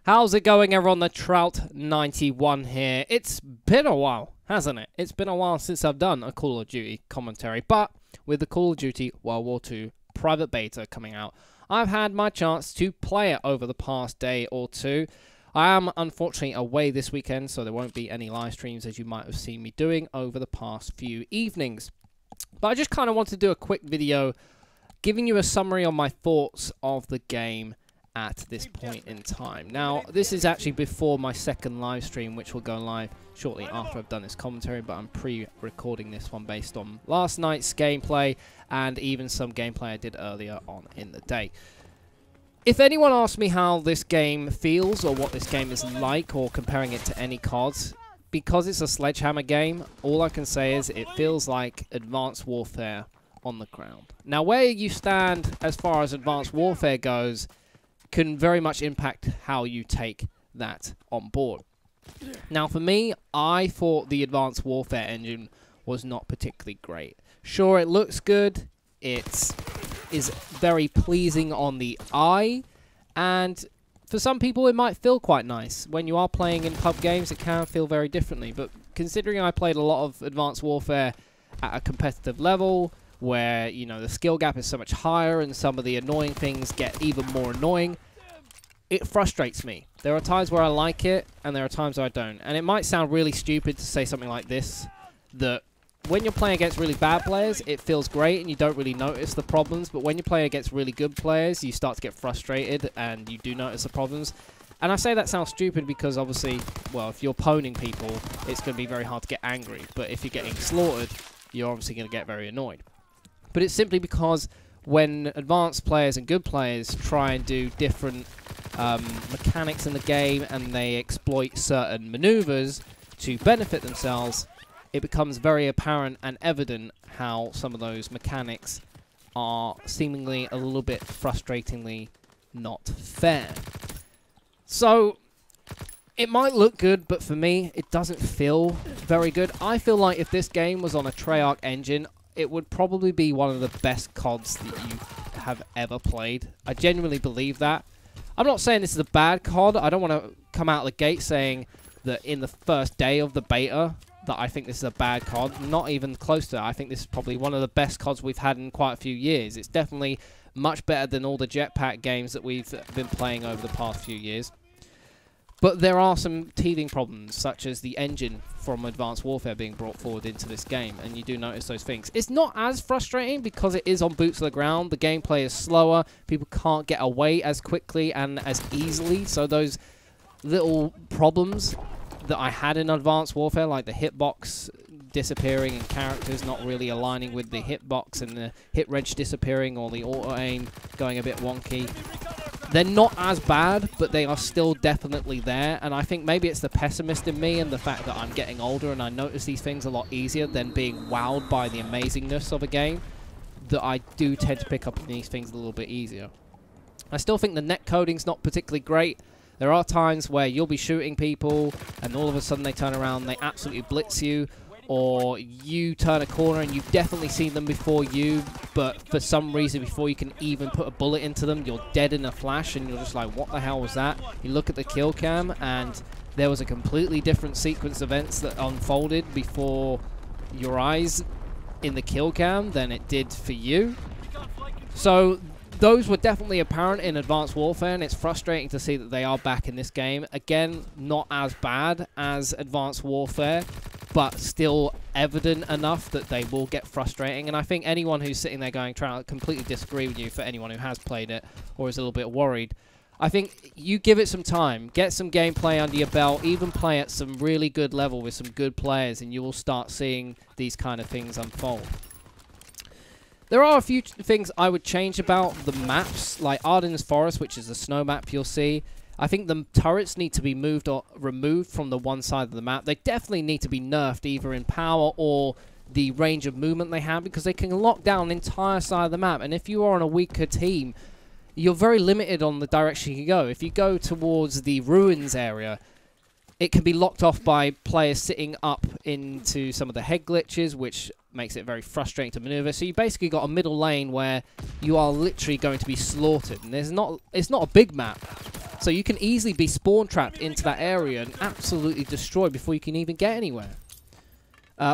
How's it going, everyone? The Trout91 here. It's been a while, hasn't it? It's been a while since I've done a Call of Duty commentary, but with the Call of Duty World War II private beta coming out, I've had my chance to play it over the past day or two. I am unfortunately away this weekend, so there won't be any live streams as you might have seen me doing over the past few evenings. But I just kind of want to do a quick video giving you a summary on my thoughts of the game at this point in time. Now, this is actually before my second live stream, which will go live shortly after I've done this commentary, but I'm pre-recording this one based on last night's gameplay and even some gameplay I did earlier on in the day. If anyone asks me how this game feels or what this game is like or comparing it to any CODs, because it's a sledgehammer game, all I can say is it feels like Advanced Warfare on the ground. Now, where you stand as far as Advanced Warfare goes can very much impact how you take that on board. Now, for me, I thought the Advanced Warfare engine was not particularly great. Sure, it looks good, it is very pleasing on the eye, and for some people it might feel quite nice. When you are playing in pub games, it can feel very differently, but considering I played a lot of Advanced Warfare at a competitive level, where, you know, the skill gap is so much higher and some of the annoying things get even more annoying, it frustrates me. There are times where I like it, and there are times where I don't. And it might sound really stupid to say something like this, that when you're playing against really bad players, it feels great and you don't really notice the problems, but when you play against really good players, you start to get frustrated and you do notice the problems. And I say that sounds stupid because obviously, well, if you're poning people, it's going to be very hard to get angry. But if you're getting slaughtered, you're obviously going to get very annoyed. But it's simply because when advanced players and good players try and do different mechanics in the game and they exploit certain maneuvers to benefit themselves, it becomes very apparent and evident how some of those mechanics are seemingly a little bit frustratingly not fair. So, it might look good, but for me, it doesn't feel very good. I feel like if this game was on a Treyarch engine, it would probably be one of the best CODs that you have ever played. I genuinely believe that. I'm not saying this is a bad COD. I don't want to come out of the gate saying that in the first day of the beta that I think this is a bad COD. Not even close to that. I think this is probably one of the best CODs we've had in quite a few years. It's definitely much better than all the jetpack games that we've been playing over the past few years. But there are some teething problems, such as the engine from Advanced Warfare being brought forward into this game, and you do notice those things. It's not as frustrating because it is on boots on the ground. The gameplay is slower. People can't get away as quickly and as easily, so those little problems that I had in Advanced Warfare, like the hitbox disappearing and characters not really aligning with the hitbox and the hit wrench disappearing or the auto-aim going a bit wonky, they're not as bad, but they are still definitely there, and I think maybe it's the pessimist in me and the fact that I'm getting older and I notice these things a lot easier than being wowed by the amazingness of a game, that I do tend to pick up on these things a little bit easier. I still think the net coding's not particularly great. There are times where you'll be shooting people and all of a sudden they turn around and they absolutely blitz you, or you turn a corner and you've definitely seen them before you, but for some reason before you can even put a bullet into them, you're dead in a flash and you're just like, what the hell was that? You look at the kill cam and there was a completely different sequence of events that unfolded before your eyes in the kill cam than it did for you. So those were definitely apparent in Advanced Warfare, and it's frustrating to see that they are back in this game. Again, not as bad as Advanced Warfare, but still evident enough that they will get frustrating. And I think anyone who's sitting there going, trying to completely disagree with you, for anyone who has played it or is a little bit worried, I think you give it some time, get some gameplay under your belt, even play at some really good level with some good players, and you will start seeing these kind of things unfold. There are a few things I would change about the maps, like Arden's Forest, which is a snow map you'll see. I think the turrets need to be moved or removed from the one side of the map. They definitely need to be nerfed either in power or the range of movement they have, because they can lock down an entire side of the map. And if you are on a weaker team, you're very limited on the direction you can go. If you go towards the ruins area, it can be locked off by players sitting up into some of the head glitches, which makes it very frustrating to maneuver. So you basically got a middle lane where you are literally going to be slaughtered. And it's not a big map. So you can easily be spawn trapped into that area and absolutely destroyed before you can even get anywhere.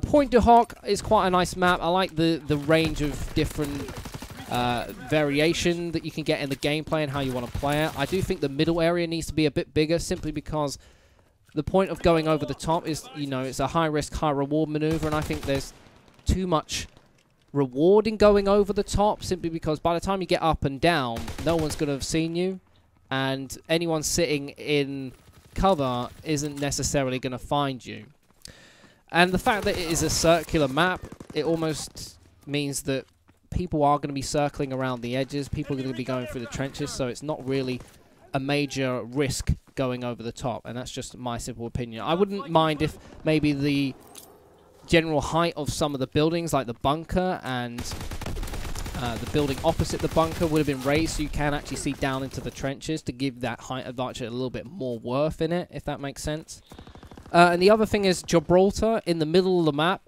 Point du Hoc is quite a nice map. I like the range of different variation that you can get in the gameplay and how you want to play it. I do think the middle area needs to be a bit bigger, simply because the point of going over the top is, you know, it's a high-risk, high-reward maneuver, and I think there's too much reward in going over the top, simply because by the time you get up and down, no one's going to have seen you, and anyone sitting in cover isn't necessarily going to find you. And the fact that it is a circular map, it almost means that people are going to be circling around the edges, people are going to be going through the trenches, so it's not really a major risk going over the top, and that's just my simple opinion. I wouldn't mind if maybe the general height of some of the buildings, like the bunker and the building opposite the bunker, would have been raised so you can actually see down into the trenches to give that height advantage a little bit more worth in it, if that makes sense. And the other thing is Gibraltar in the middle of the map.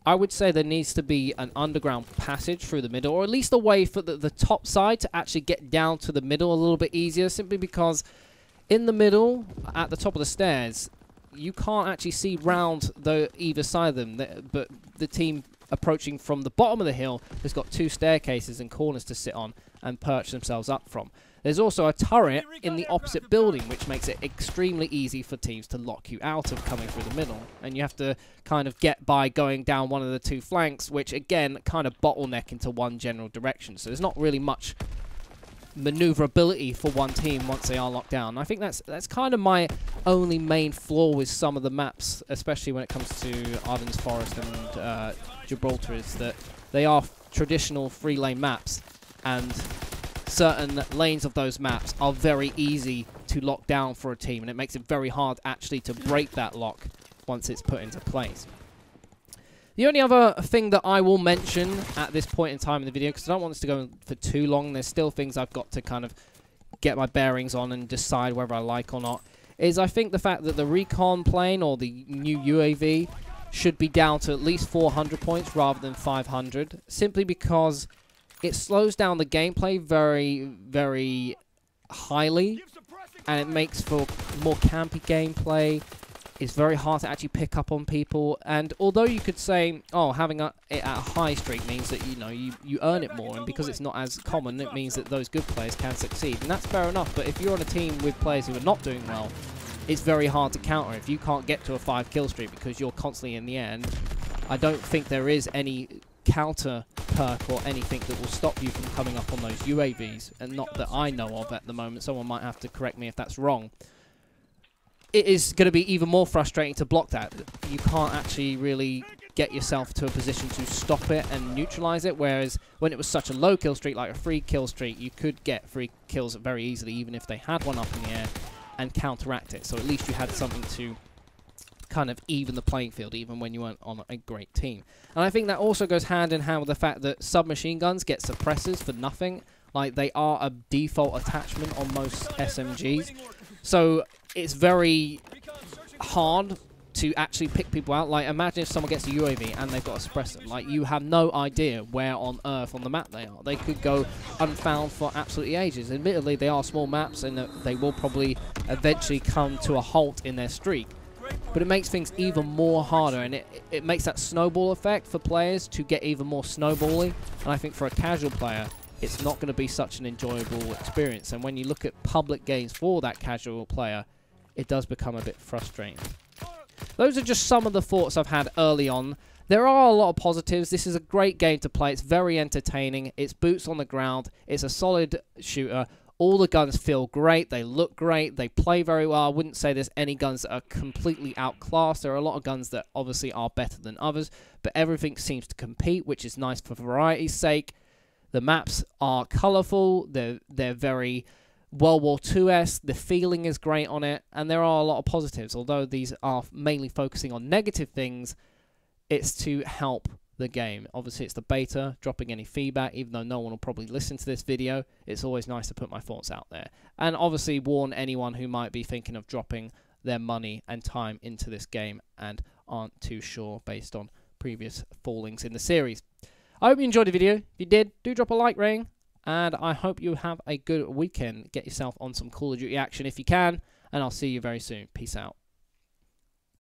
I would say there needs to be an underground passage through the middle, or at least a way for the top side to actually get down to the middle a little bit easier, simply because in the middle, at the top of the stairs, you can't actually see round either side of them, but the team approaching from the bottom of the hill has got two staircases and corners to sit on and perch themselves up from. There's also a turret in the opposite building, which makes it extremely easy for teams to lock you out of coming through the middle. And you have to kind of get by going down one of the two flanks, which again kind of bottleneck into one general direction. So there's not really much maneuverability for one team once they are locked down. I think that's kind of my only main flaw with some of the maps, especially when it comes to Arden's Forest and Gibraltar, is that they are traditional 3-lane maps, and certain lanes of those maps are very easy to lock down for a team, and it makes it very hard actually to break that lock once it's put into place. The only other thing that I will mention at this point in time in the video, because I don't want this to go for too long, there's still things I've got to kind of get my bearings on and decide whether I like or not, is I think the fact that the recon plane or the new UAV should be down to at least 400 points rather than 500, simply because it slows down the gameplay very, very highly, and it makes for more campy gameplay. It's very hard to actually pick up on people, and although you could say, oh, having it at a high streak means that, you know, you earn it more, and because it's not as common, it means that those good players can succeed, and that's fair enough. But if you're on a team with players who are not doing well, it's very hard to counter. If you can't get to a 5-kill streak because you're constantly in the end, I don't think there is any counter perk or anything that will stop you from coming up on those UAVs, and not that I know of at the moment. Someone might have to correct me if that's wrong. It is going to be even more frustrating to block that. You can't actually really get yourself to a position to stop it and neutralize it, whereas when it was such a low kill streak, like a 3-kill streak, you could get 3 kills very easily, even if they had one up in the air, and counteract it. So at least you had something to kind of even the playing field, even when you weren't on a great team. And I think that also goes hand in hand with the fact that submachine guns get suppressors for nothing. Like, they are a default attachment on most SMGs. So it's very hard to actually pick people out. Like, imagine if someone gets a UAV and they've got a suppressor. Like, you have no idea where on earth on the map they are. They could go unfound for absolutely ages. Admittedly, they are small maps, and they will probably eventually come to a halt in their streak. But it makes things even more harder, and it makes that snowball effect for players to get even more snowbally. And I think for a casual player, it's not going to be such an enjoyable experience. And when you look at public games for that casual player, it does become a bit frustrating. Those are just some of the thoughts I've had early on. There are a lot of positives. This is a great game to play. It's very entertaining. It's boots on the ground. It's a solid shooter. All the guns feel great. They look great. They play very well. I wouldn't say there's any guns that are completely outclassed. There are a lot of guns that obviously are better than others, but everything seems to compete, which is nice for variety's sake. The maps are colourful. They're very World War II-esque. The feeling is great on it, and there are a lot of positives. Although these are mainly focusing on negative things, it's to help the game. Obviously, it's the beta, dropping any feedback, even though no one will probably listen to this video. It's always nice to put my thoughts out there. And obviously warn anyone who might be thinking of dropping their money and time into this game and aren't too sure based on previous fallings in the series. I hope you enjoyed the video. If you did, do drop a like rating. And I hope you have a good weekend. Get yourself on some Call of Duty action if you can. And I'll see you very soon. Peace out.